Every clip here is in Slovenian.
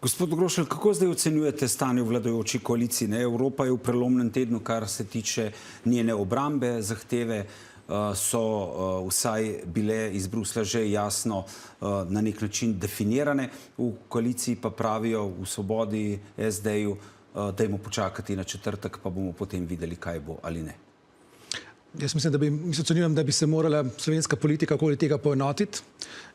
Gospod Grošelj, kako zdaj ocenjujete stanje v vladajoči koaliciji? Evropa je v prelomnem tednu, kar se tiče njene obrambe, zahteve so vsaj bile iz Bruslja že jasno na nek način definirane. V koaliciji pa pravijo v Svobodi, SD-ju, dajmo počakati na četrtek, pa bomo potem videli, kaj bo ali ne. Jaz mislim, ocenjujem, da bi se morala slovenska politika okoli tega poenotiti.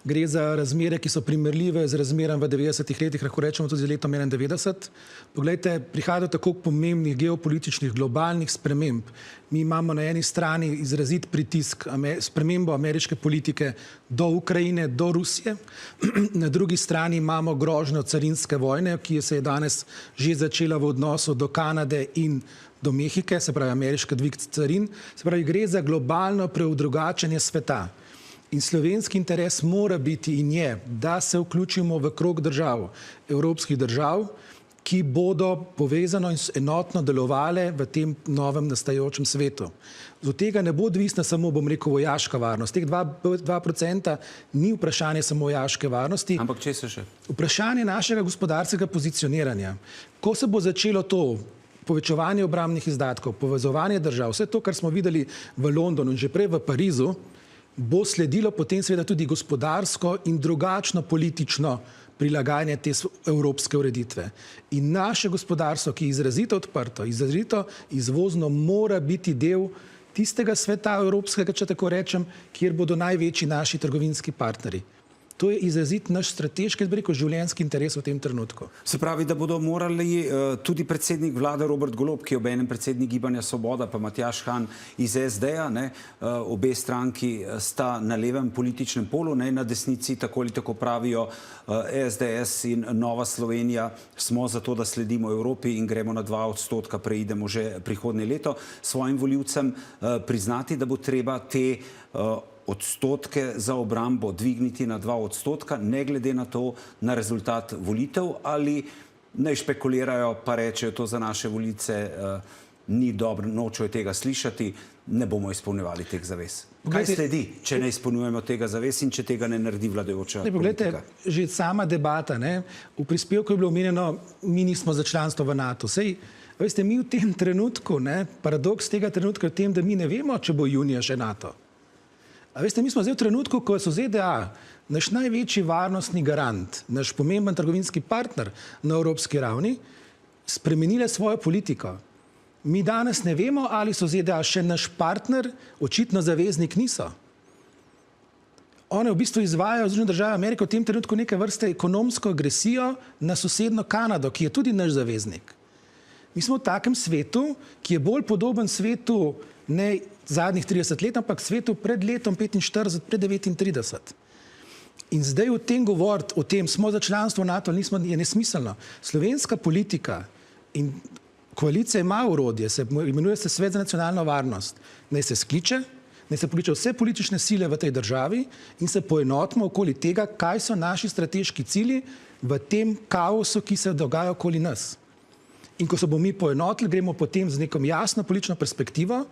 Gre za razmere, ki so primerljive z razmeram v 90-ih letih, lahko rečemo tudi z letom 1991. Poglejte, prihaja do tako pomembnih geopolitičnih globalnih sprememb. Mi imamo na eni strani izrazit pritisk, spremembo ameriške politike do Ukrajine, do Rusije. Na drugi strani imamo grožnjo carinske vojne, ki se je danes že začela v odnosu do Kanade in do Mehike, se pravi ameriški dvig carin. Se pravi, gre za globalno preudrugačenje sveta. In slovenski interes mora biti in je, da se vključimo v krog držav, evropskih držav, ki bodo povezano in enotno delovale v tem novem nastajajočem svetu. Od tega ne bo odvisna samo, bom rekel, vojaška varnost. Teh 2% ni vprašanje samo vojaške varnosti. Ampak če se še? Vprašanje našega gospodarskega pozicioniranja. Ko se bo začelo to povečevanje obrambnih izdatkov, povezovanje držav, vse to, kar smo videli v Londonu in že prej v Parizu, bo sledilo potem seveda tudi gospodarsko in drugačno politično prilagajanje te evropske ureditve. In naše gospodarstvo, ki je izrazito odprto, izrazito izvozno, mora biti del tistega sveta evropskega, če tako rečem, kjer bodo največji naši trgovinski partnerji. To je izrazit naš strateški, življenjski interes v tem trenutku. Se pravi, da bodo morali tudi predsednik vlade Robert Golob, ki je obenem predsednik Gibanja Svoboda, pa Matjaž Han iz SD-ja, obe stranki sta na levem političnem polu, na desnici tako ali tako pravijo SDS in Nova Slovenija, smo za to, da sledimo Evropi in gremo na 2%, preidemo že prihodnje leto. Svojim volivcem priznati, da bo treba te odstotke za obrambo dvigniti na 2%, ne glede na to, na rezultat volitev, ali naj špekulirajo, pa rečejo, to za naše volivce ni dobro, nočejo tega slišati, ne bomo izpolnjevali teh zavez. Kaj sledi, če ne izpolnjujemo tega zavez in če tega ne naredi vladajoča politika? Že sama debata, v prispevku je bilo omenjeno, mi nismo za članstvo v NATO. Sej, veste, mi v tem trenutku, paradoks tega trenutka je v tem, da mi ne vemo, če bo junija še NATO. A veste, mi smo zdaj v trenutku, ko so ZDA naš največji varnostni garant, naš pomemben trgovinski partner na evropski ravni, spremenile svojo politiko. Mi danes ne vemo, ali so ZDA še naš partner, očitno zaveznik niso. One v bistvu izvajajo Združene države Amerike v tem trenutku neke vrste ekonomsko agresijo na sosedno Kanado, ki je tudi naš zaveznik. Mi smo v takem svetu, ki je bolj podoben svetu ne zadnjih 30 let, ampak svetu pred letom 45, pred 39. In zdaj o tem govoriti, o tem smo za članstvo NATO, je nesmiselno. Slovenska politika in koalicija ima orodje, imenuje se Svet za nacionalno varnost. Naj se skliče, naj se pokliče vse politične sile v tej državi in se poenotimo okoli tega, kaj so naši strateški cilji v tem kaosu, ki se dogaja okoli nas. In ko se bomo mi poenotili, gremo potem z nekom jasno politično perspektivo,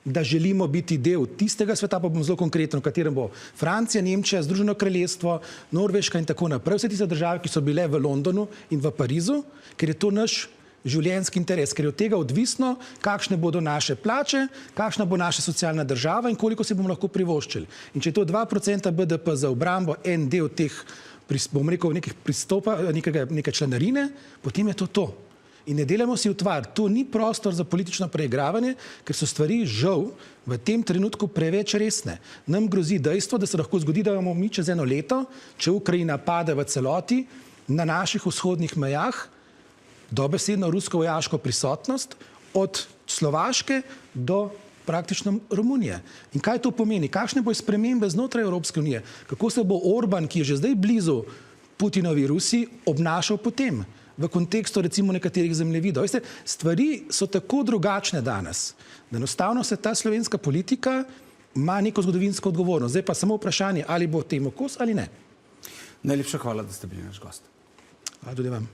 da želimo biti del tistega sveta, pa bom zelo konkreten, v katerem bo Francija, Nemčija, Združeno kraljestvo, Norveška in tako naprej, vse tiste države, ki so bile v Londonu in v Parizu, ker je to naš življenjski interes, ker je od tega odvisno, kakšne bodo naše plače, kakšna bo naša socialna država in koliko si bomo lahko privoščili. In če je to 2% BDP za obrambo, en del teh, bom rekel, nekih pristopa, neke članarine, potem je to to. In ne delamo si utvar. To ni prostor za politično preigravanje, ker so stvari žal v tem trenutku preveč resne. Nam grozi dejstvo, da se lahko zgodi, da bomo mi čez eno leto, če Ukrajina pade v celoti, na naših vzhodnih mejah dobesedno rusko vojaško prisotnost od Slovaške do praktično Romunije. In kaj to pomeni? Kakšne bo spremembe znotraj Evropske unije? Kako se bo Orban, ki je že zdaj blizu Putinovi Rusiji, obnašal potem? V kontekstu recimo nekaterih zemljevidov. Veste, stvari so tako drugačne danes, da enostavno se ta slovenska politika ima neko zgodovinsko odgovornost. Zdaj pa samo vprašanje, ali bo temu kos ali ne. Najlepša hvala, da ste bili naš gost. Hvala tudi vam.